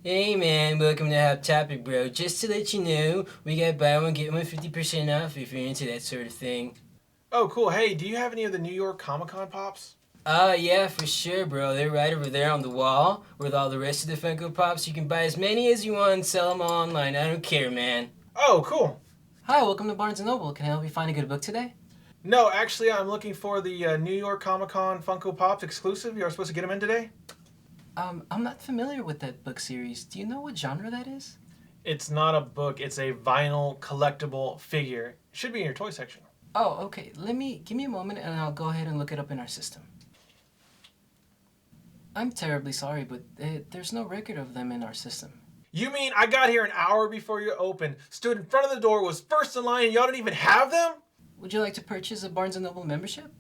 Hey man, welcome to Hot Topic, bro. Just to let you know, we got buy one get one 50% off if you're into that sort of thing. Oh, cool. Hey, do you have any of the New York Comic-Con pops? Yeah, for sure, bro. They're right over there on the wall with all the rest of the Funko Pops. You can buy as many as you want and sell them online. I don't care, man. Oh, cool. Hi, welcome to Barnes & Noble. Can I help you find a good book today? No, actually, I'm looking for the New York Comic-Con Funko Pops exclusive. You're supposed to get them in today? I'm not familiar with that book series. Do you know what genre that is? It's not a book. It's a vinyl collectible figure. It should be in your toy section. Oh, okay. Give me a moment and I'll go ahead and look it up in our system. I'm terribly sorry, but there's no record of them in our system. You mean I got here an hour before you opened, stood in front of the door, was first in line, and y'all didn't even have them? Would you like to purchase a Barnes & Noble membership?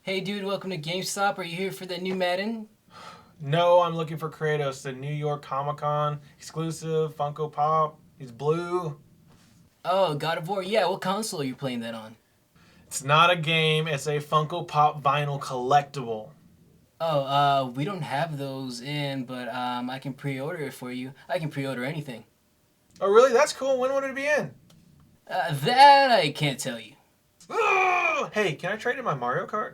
Hey dude, welcome to GameStop. Are you here for that new Madden? No, I'm looking for Kratos, the New York Comic-Con exclusive Funko Pop. He's blue. Oh, God of War. Yeah, what console are you playing that on? It's not a game. It's a Funko Pop vinyl collectible. Oh, we don't have those in, but I can pre-order it for you. I can pre-order anything. Oh, really? That's cool. When would it be in? That I can't tell you. Hey, can I trade in my Mario Kart?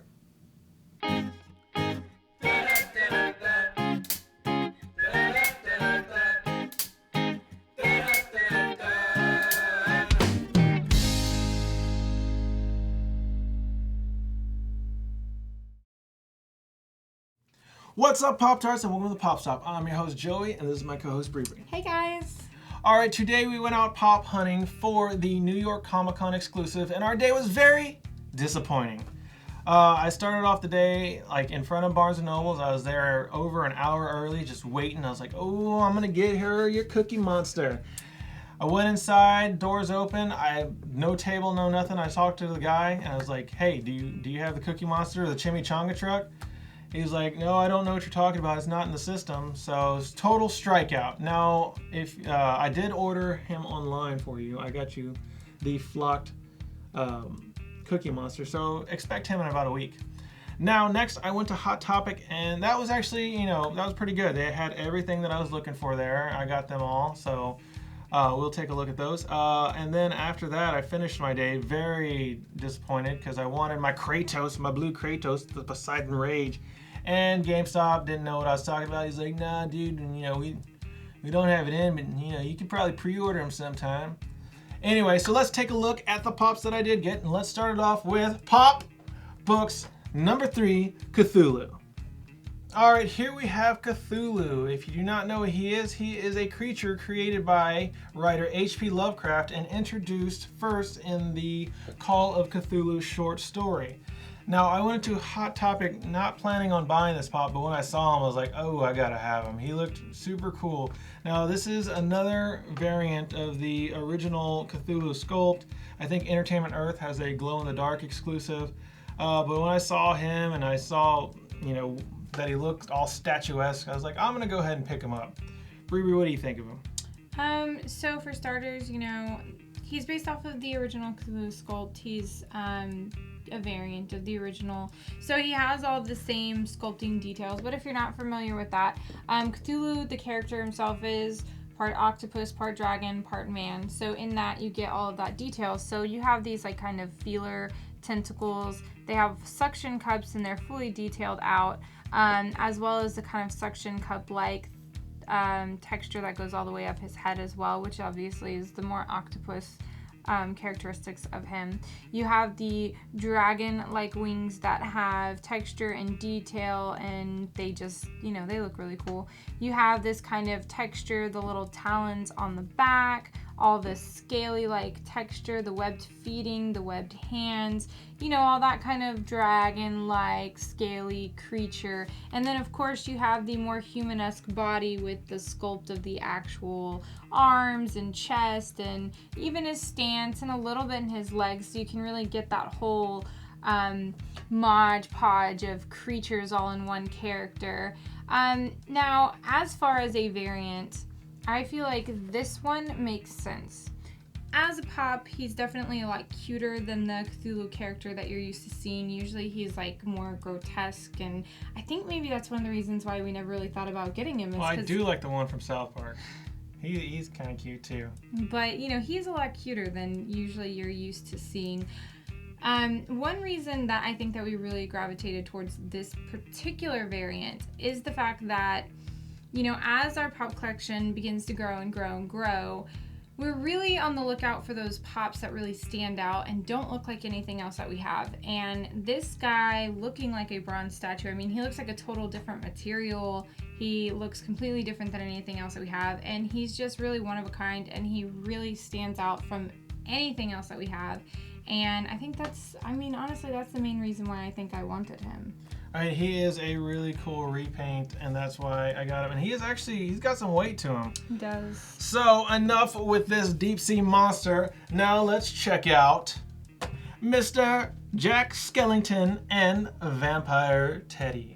What's up, Pop Tarts, and welcome to the Pop Stop. I'm your host, Joey, and this is my co-host, Bree. Hey, guys. All right, today we went out pop hunting for the New York Comic-Con exclusive, and our day was very disappointing. I started off the day like in front of Barnes & Noble's. I was there over an hour early, just waiting. I was like, oh, I'm gonna get her your Cookie Monster. I went inside, doors open. No table, no nothing. I talked to the guy, and I was like, hey, do you have the Cookie Monster or the Chimichanga truck? He was like, no, I don't know what you're talking about. It's not in the system. So it's total strikeout. Now, if I did order him online for you, I got you the flocked Cookie Monster. So expect him in about a week. Now, next, I went to Hot Topic, and that was actually, that was pretty good. They had everything that I was looking for there. I got them all. So we'll take a look at those. And then after that, I finished my day very disappointed because I wanted my Kratos, my blue Kratos, the Poseidon Rage. And GameStop didn't know what I was talking about. He's like, nah, dude, and we don't have it in, but you could probably pre-order them sometime. Anyway, so let's take a look at the pops that I did get, and let's start it off with Pop Books number 3, Cthulhu. All right, here we have Cthulhu. If you do not know who he is a creature created by writer H.P. Lovecraft and introduced first in the Call of Cthulhu short story. Now, I went to Hot Topic not planning on buying this pop, but when I saw him, I was like, oh, I gotta have him. He looked super cool. Now, this is another variant of the original Cthulhu sculpt. I think Entertainment Earth has a glow-in-the-dark exclusive. But when I saw him and I saw, that he looked all statuesque, I was like, I'm gonna go ahead and pick him up. Bree, what do you think of him? So for starters, he's based off of the original Cthulhu sculpt. He's a variant of the original. So he has all the same sculpting details, but if you're not familiar with that, Cthulhu, the character himself, is part octopus, part dragon, part man. So in that, you get all of that detail. So you have these like kind of feeler tentacles. They have suction cups and they're fully detailed out, as well as the kind of suction cup like texture that goes all the way up his head as well, which obviously is the more octopus characteristics of him. You have the dragon-like wings that have texture and detail, and they just, they look really cool. You have this kind of texture, the little talons on the back, all this scaly-like texture, the webbed feeding, the webbed hands, all that kind of dragon-like scaly creature. And then, of course, you have the more human-esque body with the sculpt of the actual arms and chest and even his stance and a little bit in his legs, so you can really get that whole Mod Podge of creatures all in one character. Now, as far as a variant, I feel like this one makes sense. as a pop, he's definitely a lot cuter than the Cthulhu character that you're used to seeing. Usually he's like more grotesque, and I think maybe that's one of the reasons why we never really thought about getting him. Well, I do like the one from South Park. He's kind of cute too. But, you know, he's a lot cuter than usually you're used to seeing. One reason that I think that we really gravitated towards this particular variant is the fact that, you know, as our pop collection begins to grow and grow and grow, we're really on the lookout for those pops that really stand out and don't look like anything else that we have. And this guy looking like a bronze statue, I mean, he looks like a total different material. He looks completely different than anything else that we have. And he's just really one of a kind, and he really stands out from anything else that we have. And I think that's, I mean, honestly, that's the main reason why I think I wanted him. I mean, he is a really cool repaint, and that's why I got him. And he's got some weight to him. He does. So, enough with this deep sea monster. Now let's check out Mr. Jack Skellington and Vampire Teddy.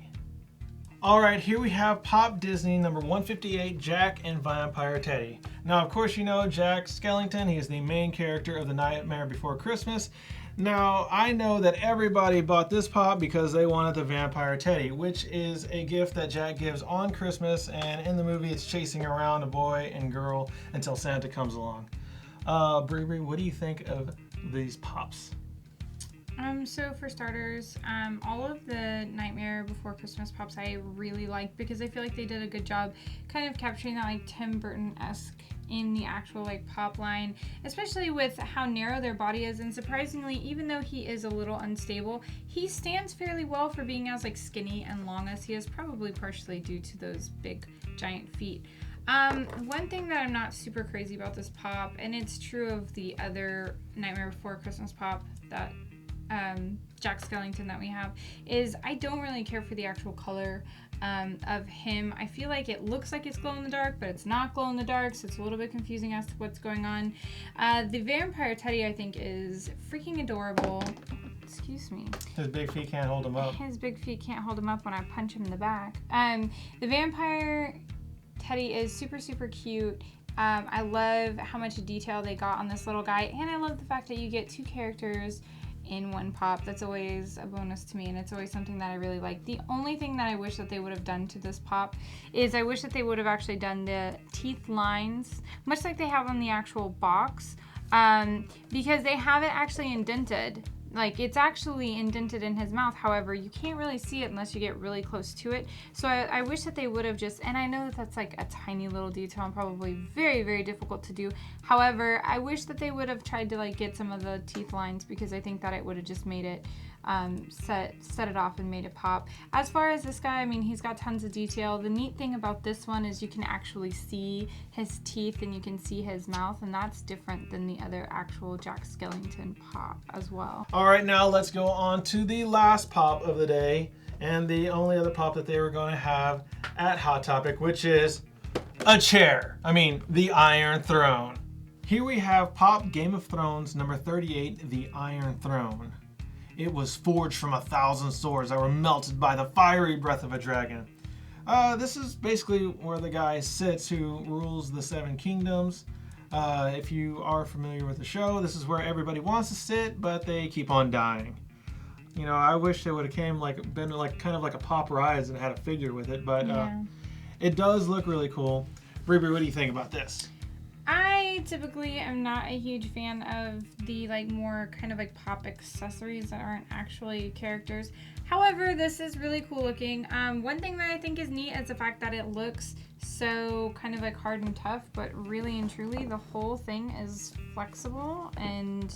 All right, here we have Pop Disney number 158, Jack and Vampire Teddy. Now, of course, you know Jack Skellington. He is the main character of The Nightmare Before Christmas. Now, I know that everybody bought this pop because they wanted the Vampire Teddy, which is a gift that Jack gives on Christmas, and in the movie it's chasing around a boy and girl until Santa comes along. Bri, what do you think of these pops? So for starters, all of the Nightmare Before Christmas pops I really liked because I feel like they did a good job kind of capturing that like Tim Burton-esque in the actual like pop line, especially with how narrow their body is. And surprisingly, even though he is a little unstable, he stands fairly well for being as like skinny and long as he is, probably partially due to those big giant feet. One thing that I'm not super crazy about this pop, and it's true of the other Nightmare Before Christmas pop that Jack Skellington that we have, is I don't really care for the actual color of him. I feel like it looks like it's glow in the dark, but it's not glow in the dark, so it's a little bit confusing as to what's going on. The Vampire Teddy, I think, is freaking adorable. Excuse me. His big feet can't hold him up. His big feet can't hold him up when I punch him in the back. The Vampire Teddy is super, super cute. I love how much detail they got on this little guy, and I love the fact that you get two characters in one pop. That's always a bonus to me, and it's always something that I really like. The only thing that I wish that they would have done to this pop is I wish that they would have actually done the teeth lines, much like they have on the actual box, because they have it actually indented. Like, it's actually indented in his mouth. However, you can't really see it unless you get really close to it. So I wish that they would have just, and I know that that's like a tiny little detail and probably very, very difficult to do. However, I wish that they would have tried to like get some of the teeth lines, because I think that it would have just made it set it off and made it pop. As far as this guy, I mean, he's got tons of detail. The neat thing about this one is you can actually see his teeth and you can see his mouth, and that's different than the other actual Jack Skellington pop as well. All right, now let's go on to the last pop of the day, and the only other pop that they were going to have at Hot Topic, which is a chair. I mean, the Iron Throne. Here we have Pop Game of Thrones number 38, the Iron Throne. It was forged from 1,000 swords that were melted by the fiery breath of a dragon. This is basically where the guy sits who rules the 7 kingdoms. If you are familiar with the show, this is where everybody wants to sit, but they keep on dying. You know, I wish they would have been kind of like a Pop Rise and had a figure with it, but it does look really cool. Bri, what do you think about this? I typically am not a huge fan of the more kind of pop accessories that aren't actually characters. However, this is really cool looking. One thing that I think is neat is the fact that it looks so kind of hard and tough, but really and truly the whole thing is flexible, and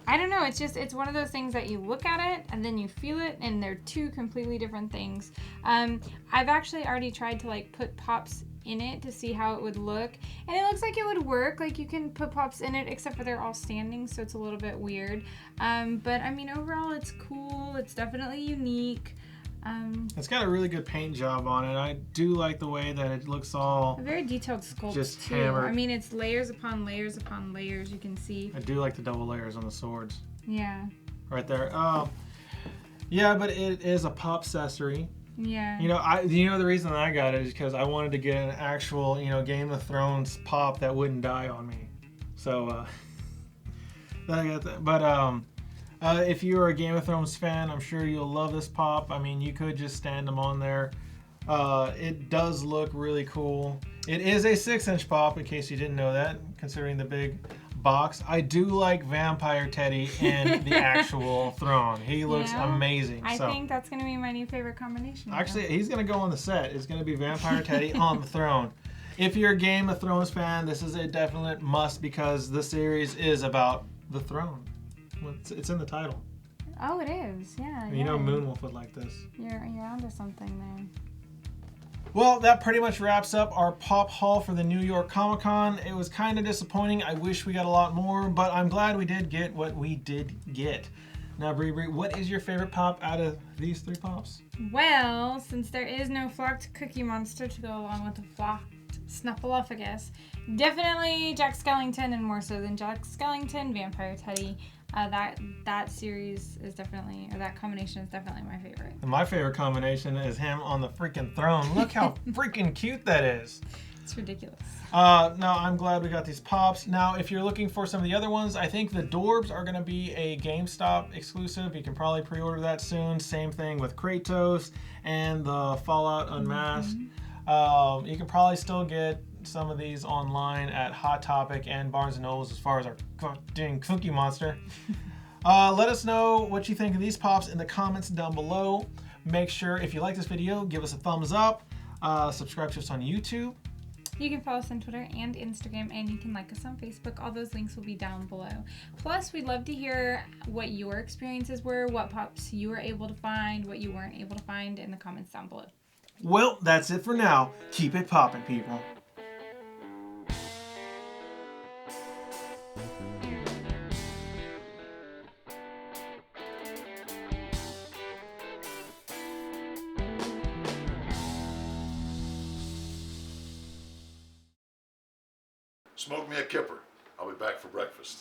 I don't know, it's one of those things that you look at it and then you feel it, and they're two completely different things. I've actually already tried to put pops in it to see how it would look, and it looks like it would work. You can put pops in it, except for they're all standing, so it's a little bit weird. But I mean, overall it's cool. It's definitely unique. It's got a really good paint job on it. I do like the way that it looks all a very detailed sculpt just too. hammered. I mean, it's layers upon layers upon layers. You can see. I do like the double layers on the swords. Yeah. Right there. Yeah, but it is a pop accessory. Yeah. You know the reason that I got it is because I wanted to get an actual, Game of Thrones pop that wouldn't die on me. So I got that. But if you're a Game of Thrones fan, I'm sure you'll love this pop. I mean, you could just stand them on there. It does look really cool. It is a 6-inch pop, in case you didn't know that, considering the big box. I do like Vampire Teddy in the actual throne. He looks amazing. I think that's going to be my new favorite combination. Actually, he's going to go on the set. It's going to be Vampire Teddy on the throne. If you're a Game of Thrones fan, this is a definite must because the series is about the throne. It's in the title. Oh, it is. Yeah. You know Moonwolf would like this. You're onto something there. Well, that pretty much wraps up our pop haul for the New York Comic Con. It was kind of disappointing. I wish we got a lot more, but I'm glad we did get what we did get. Now, Bree, what is your favorite pop out of these 3 pops? Well, since there is no flocked Cookie Monster to go along with the flocked Snuffleupagus, definitely Jack Skellington, and more so than Jack Skellington, Vampire Teddy. That series is definitely, or that combination is definitely my favorite. And my favorite combination is him on the freaking throne. Look how freaking cute that is. It's ridiculous. No, I'm glad we got these pops. Now, if you're looking for some of the other ones, I think the Dorbs are going to be a GameStop exclusive. You can probably pre-order that soon. Same thing with Kratos and the Fallout Unmasked. You can probably still get some of these online at Hot Topic and Barnes & Nobles as far as our dang Cookie Monster. Let us know what you think of these pops in the comments down below. Make sure, if you like this video, give us a thumbs up. Subscribe to us on YouTube. You can follow us on Twitter and Instagram, and you can like us on Facebook. All those links will be down below. Plus, we'd love to hear what your experiences were, what pops you were able to find, what you weren't able to find in the comments down below. Well, that's it for now. Keep it poppin', people. Smoke me a kipper. I'll be back for breakfast.